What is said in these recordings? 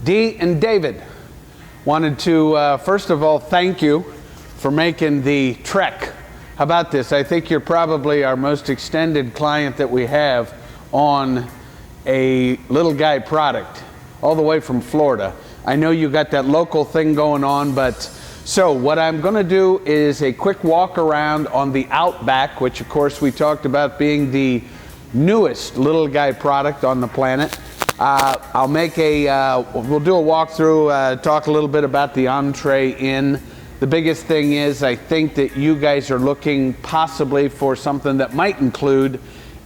Dee and David, wanted to first of all thank you for making the trek. How about this? I think you're probably our most extended client that we have on a little guy product, all the way from Florida. I know you got that local thing going on, but so what I'm going to do is a quick walk around on the OUTBACK, which of course we talked about being the newest little guy product on the planet. I'll make we'll do a walkthrough, talk a little bit about the entree in. The biggest thing is I think that you guys are looking possibly for something that might include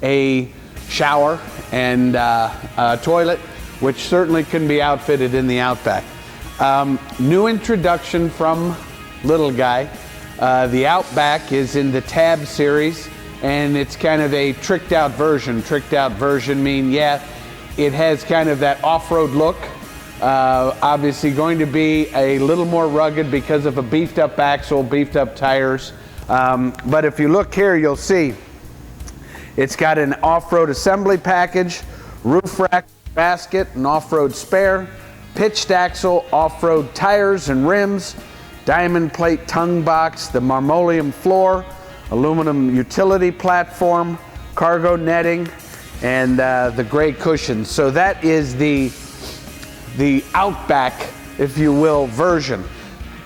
a shower and a toilet, which certainly can be outfitted in the OUTBACK. New introduction from little guy. The OUTBACK is in the Tab series, and it's kind of a tricked out version. Tricked out version mean, yeah, it has kind of that off-road look. Obviously going to be a little more rugged because of a beefed up axle, beefed up tires. But if you look here, you'll see it's got an off-road assembly package, roof rack, basket, an off-road spare, pitched axle, off-road tires and rims, diamond plate tongue box, the Marmoleum floor, aluminum utility platform, cargo netting, and the gray cushions. So that is the OUTBACK, if you will, version.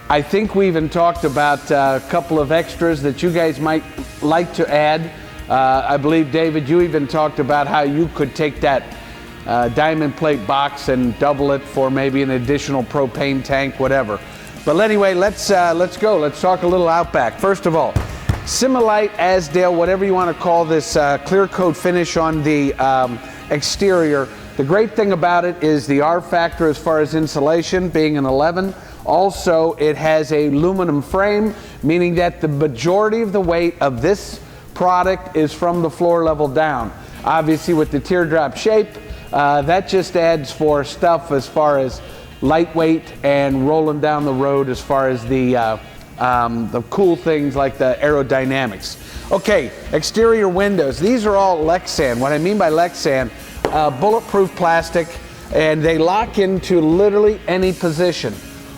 I think we even talked about a couple of extras that you guys might like to add. I believe, David, you even talked about how you could take that diamond plate box and double it for maybe an additional propane tank, whatever. But anyway, let's go. Let's talk a little OUTBACK. First of all, Similite, Asdale, whatever you want to call this clear coat finish on the exterior. The great thing about it is the R factor as far as insulation being an 11. Also, it has a aluminum frame, meaning that the majority of the weight of this product is from the floor level down. Obviously, with the teardrop shape, that just adds for stuff as far as lightweight and rolling down the road as far as the cool things like the aerodynamics. Okay, exterior windows. These are all Lexan. What I mean by Lexan, bulletproof plastic, and they lock into literally any position.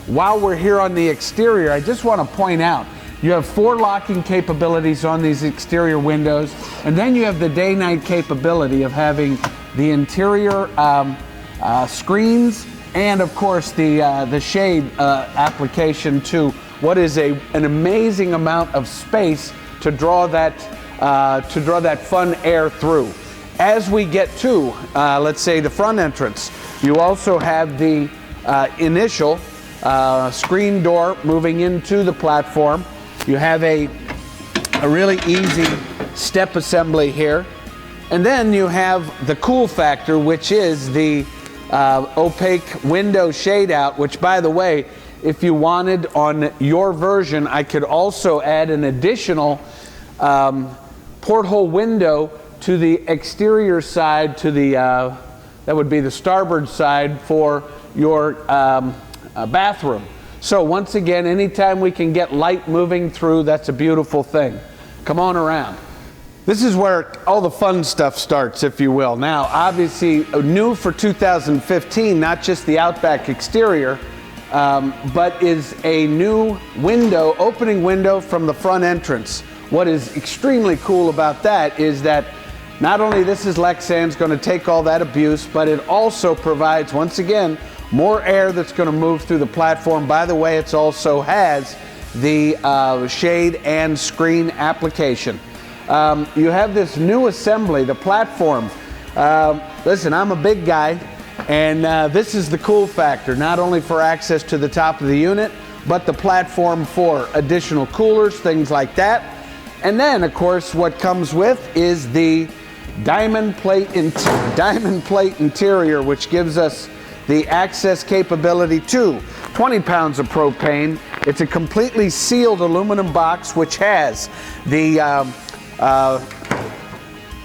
While we're here on the exterior, I just want to point out, you have 4 locking capabilities on these exterior windows, and then you have the day-night capability of having the interior screens and, of course, the shade application to what is an amazing amount of space to draw that fun air through. As we get to, let's say, the front entrance, you also have the initial screen door moving into the platform. You have a really easy step assembly here. And then you have the cool factor, which is the opaque window shade out, which, by the way, if you wanted on your version, I could also add an additional porthole window to the exterior side, to the that would be the starboard side for your bathroom. So once again, anytime we can get light moving through, that's a beautiful thing. Come on around. This is where all the fun stuff starts, if you will. Now, obviously, new for 2015, not just the OUTBACK exterior, but is a new window, opening window from the front entrance. What is extremely cool about that is that not only this is Lexan's going to take all that abuse, but it also provides, once again, more air that's going to move through the platform. By the way, it also has the shade and screen application. You have this new assembly, the platform. Listen, I'm a big guy, and this is the cool factor, not only for access to the top of the unit, but the platform for additional coolers, things like that. And then, of course, what comes with is the diamond plate interior, which gives us the access capability to 20 pounds of propane. It's a completely sealed aluminum box, which has the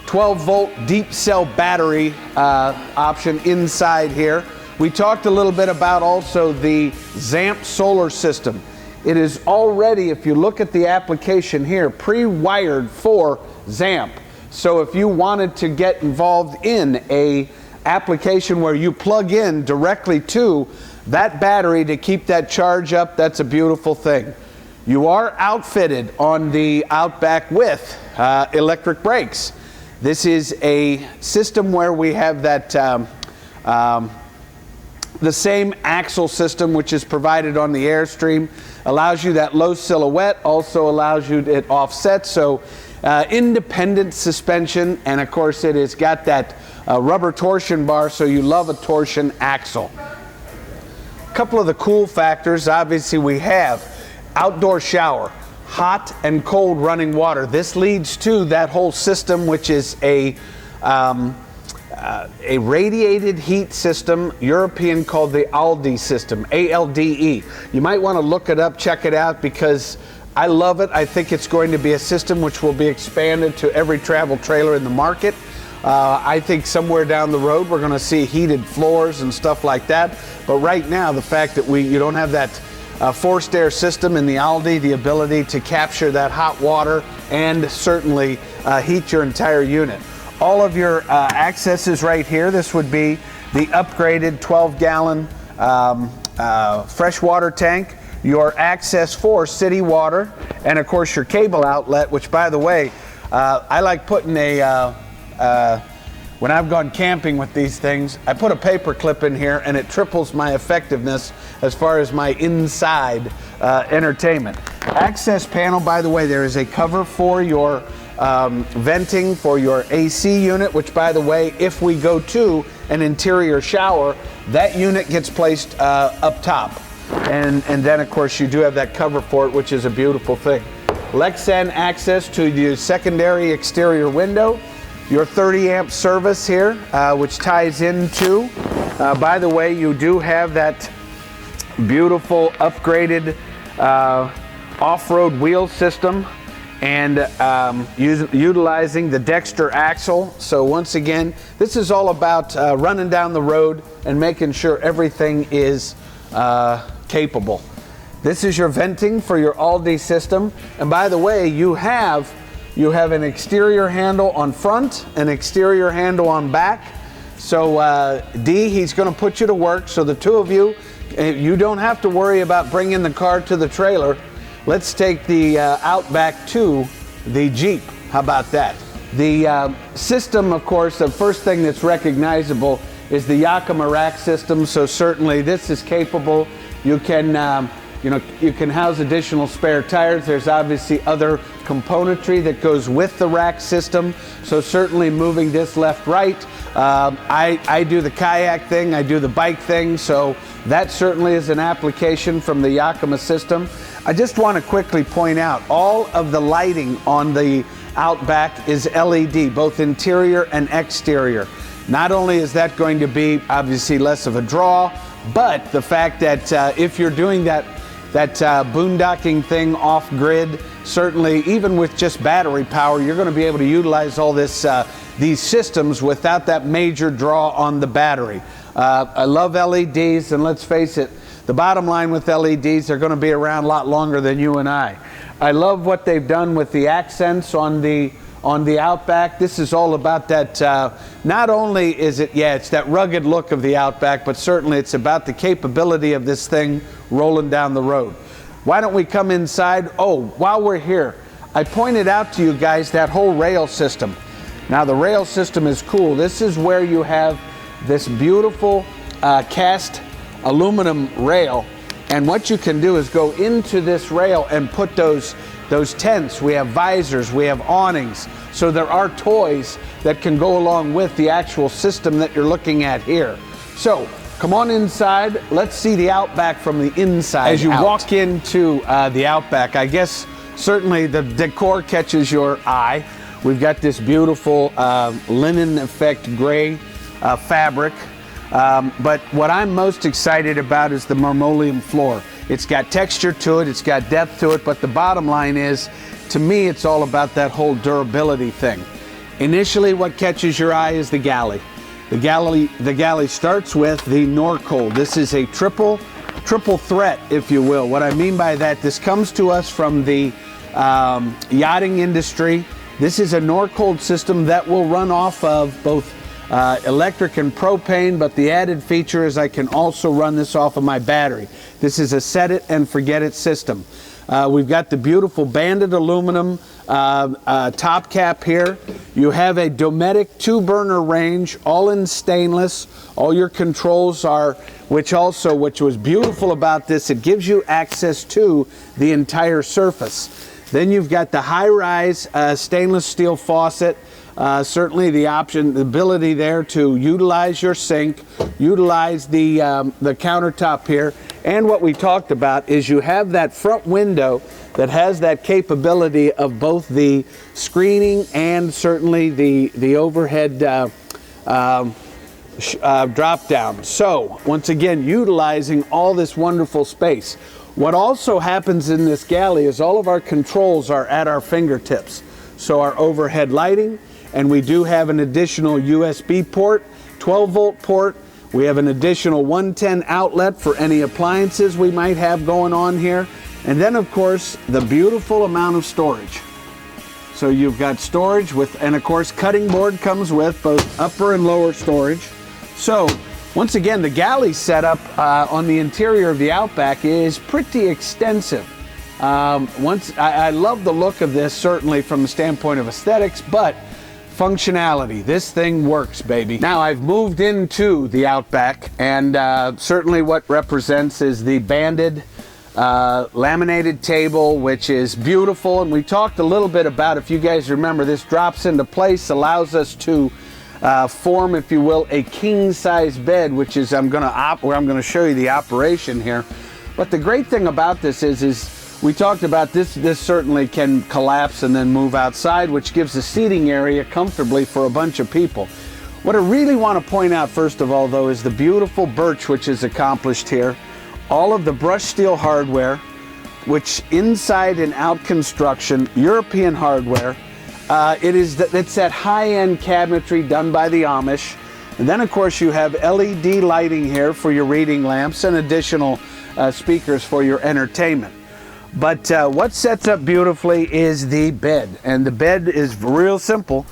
12-volt deep cell battery option inside here. We talked a little bit about also the ZAMP solar system. It is already, if you look at the application here, pre-wired for ZAMP. So if you wanted to get involved in a application where you plug in directly to that battery to keep that charge up. That's a beautiful thing. You are outfitted on the Outback with electric brakes. This is a system where we have that the same axle system which is provided on the Airstream. Allows you that low silhouette, also allows you it offset, so independent suspension, and of course it has got that rubber torsion bar, so you love a torsion axle. A couple of the cool factors, obviously we have outdoor shower, hot and cold running water. This leads to that whole system, which is a radiated heat system, European, called the ALDE system, A-L-D-E. You might want to look it up, check it out, because I love it. I think it's going to be a system which will be expanded to every travel trailer in the market. I think somewhere down the road we're going to see heated floors and stuff like that. But right now, the fact that you don't have that forced air system in the ALDE, the ability to capture that hot water and certainly heat your entire unit. All of your accesses right here. This would be the upgraded 12-gallon freshwater tank, your access for city water, and of course your cable outlet, which, by the way, I like putting when I've gone camping with these things, I put a paper clip in here and it triples my effectiveness as far as my inside entertainment. Access panel, by the way, there is a cover for your venting for your AC unit, which, by the way, if we go to an interior shower, that unit gets placed up top. And then, of course, you do have that cover for it, which is a beautiful thing. Lexan access to the secondary exterior window. Your 30-amp service here, which ties into, by the way, you do have that beautiful upgraded off-road wheel system, and utilizing the Dexter axle. So once again, this is all about running down the road and making sure everything is capable. This is your venting for your ALDE system, and by the way, you have an exterior handle on front, an exterior handle on back. So D, he's going to put you to work, so the two of you, you don't have to worry about bringing the car to the trailer. Let's take the Outback to the Jeep. How about that? The system, of course, the first thing that's recognizable is the Yakima rack system. So certainly this is capable. You can, you can house additional spare tires. There's obviously other componentry that goes with the rack system. So certainly moving this left, right. I do the kayak thing. I do the bike thing. So that certainly is an application from the Yakima system. I just want to quickly point out all of the lighting on the Outback is LED, both interior and exterior. Not only is that going to be obviously less of a draw, but the fact that if you're doing that boondocking thing off grid, certainly even with just battery power, you're going to be able to utilize all this these systems without that major draw on the battery. I love LEDs, and let's face it, the bottom line with LEDs, they're going to be around a lot longer than you and I. I love what they've done with the accents on the Outback. This is all about that, not only is it, it's that rugged look of the Outback, but certainly it's about the capability of this thing rolling down the road. Why don't we come inside? Oh, while we're here, I pointed out to you guys that whole rail system. Now the rail system is cool. This is where you have this beautiful cast aluminum rail, and what you can do is go into this rail and put those tents. We have visors, we have awnings, so there are toys that can go along with the actual system that you're looking at here. So come on inside, let's see the Outback from the inside. As you walk into the Outback, I guess certainly the decor catches your eye. We've got this beautiful linen effect gray fabric. But what I'm most excited about is the Marmoleum floor. It's got texture to it, it's got depth to it, but the bottom line is, to me, it's all about that whole durability thing. Initially, what catches your eye is the galley. The galley starts with the Norcold. This is a triple threat, if you will. What I mean by that, this comes to us from the yachting industry. This is a Norcold system that will run off of both electric and propane, but the added feature is I can also run this off of my battery. This is a set it and forget it system. We've got the beautiful banded aluminum top cap here. You have a Dometic 2-burner range, all in stainless. All your controls are, which was beautiful about this, it gives you access to the entire surface. Then you've got the high-rise stainless steel faucet. Certainly the ability there to utilize your sink, utilize the countertop here. And what we talked about is you have that front window that has that capability of both the screening and certainly the overhead drop down. So once again, utilizing all this wonderful space. What also happens in this galley is all of our controls are at our fingertips. So our overhead lighting, and we do have an additional USB port, 12-volt port. We have an additional 110 outlet for any appliances we might have going on here. And then, of course, the beautiful amount of storage. So you've got storage with, and of course, cutting board comes with both upper and lower storage. So once again, the galley setup on the interior of the Outback is pretty extensive. I love the look of this, certainly from the standpoint of aesthetics, but functionality. This thing works, baby. Now I've moved into the Outback, and certainly what represents is the banded laminated table, which is beautiful. And we talked a little bit about, if you guys remember, this drops into place, allows us to form, if you will, a king size bed, which is I'm going to show you the operation here. But the great thing about this is we talked about this certainly can collapse and then move outside, which gives a seating area comfortably for a bunch of people. What I really want to point out first of all, though, is the beautiful birch which is accomplished here. All of the brushed steel hardware, which inside and out construction, European hardware. It's that high-end cabinetry done by the Amish. And then of course you have LED lighting here for your reading lamps and additional speakers for your entertainment. But what sets up beautifully is the bed, and the bed is real simple.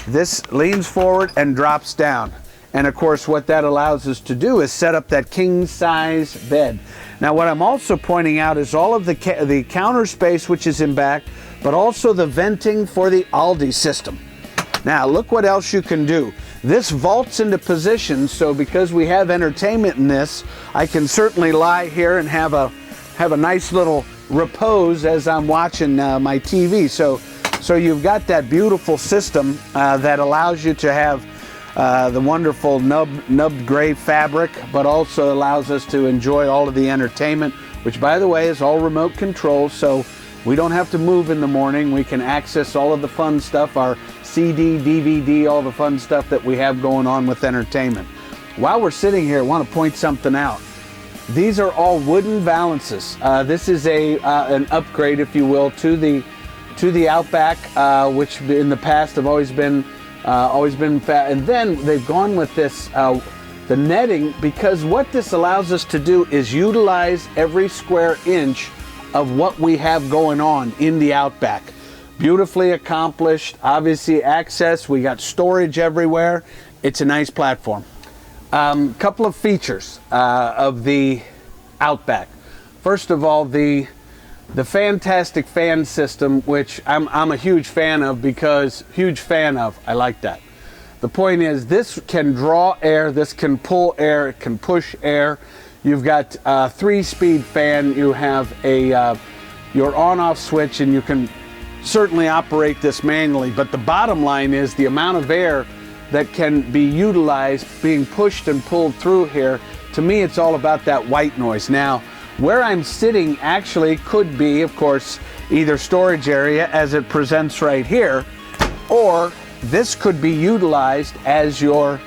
This leans forward and drops down, and of course what that allows us to do is set up that king size bed. Now what I'm also pointing out is all of the counter space which is in back, but also the venting for the Aldi system. Now look what else you can do. This vaults into position, so because we have entertainment in this, I can certainly lie here and have a nice little repose as I'm watching my TV. So you've got that beautiful system that allows you to have the wonderful nubbed gray fabric, but also allows us to enjoy all of the entertainment, which by the way is all remote control, so we don't have to move in the morning. We can access all of the fun stuff, our CD, DVD, all the fun stuff that we have going on with entertainment. While we're sitting here, I want to point something out. These are all wooden valances. This is an upgrade, if you will, to the Outback, which in the past have always been fat. And then they've gone with this the netting, because what this allows us to do is utilize every square inch of what we have going on in the Outback. Beautifully accomplished. Obviously access. We got storage everywhere. It's a nice platform. Couple of features of the Outback. First of all, the fantastic fan system, which I'm a huge fan of, I like that. The point is, this can draw air, this can pull air, it can push air. You've got a 3-speed fan, you have your on-off switch, and you can certainly operate this manually. But the bottom line is the amount of air that can be utilized being pushed and pulled through here. To me, it's all about that white noise. Now, where I'm sitting actually could be, of course, either storage area as it presents right here, or this could be utilized as your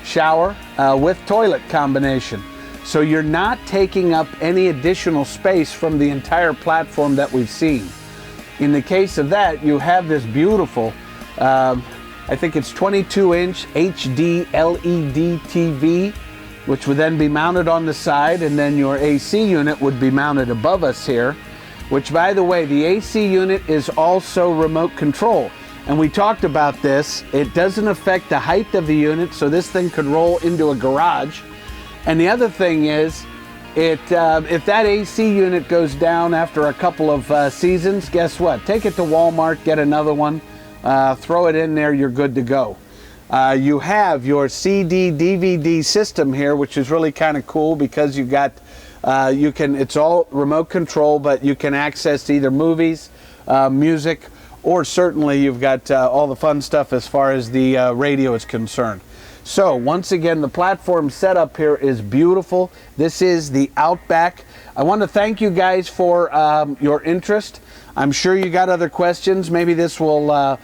shower with toilet combination. So you're not taking up any additional space from the entire platform that we've seen. In the case of that, you have this beautiful, I think it's 22-inch HD LED TV, which would then be mounted on the side, and then your AC unit would be mounted above us here, which, by the way, the AC unit is also remote control. And we talked about this. It doesn't affect the height of the unit, so this thing could roll into a garage. And the other thing is, if that AC unit goes down after a couple of seasons, guess what? Take it to Walmart, get another one, throw it in there, you're good to go. You have your CD DVD system here, which is really kind of cool because you got it's all remote control, but you can access either movies, music, or certainly you've got all the fun stuff as far as the radio is concerned. So once again, the platform setup here is beautiful. This is the OUTBACK. I want to thank you guys for your interest. I'm sure you got other questions. Maybe this will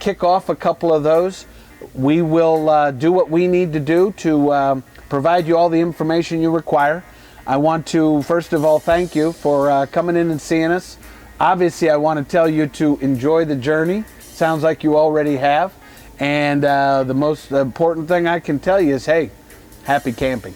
kick off a couple of those. We will do what we need to do to provide you all the information you require. I want to, first of all, thank you for coming in and seeing us. Obviously, I want to tell you to enjoy the journey. Sounds like you already have. And the most important thing I can tell you is, hey, happy camping.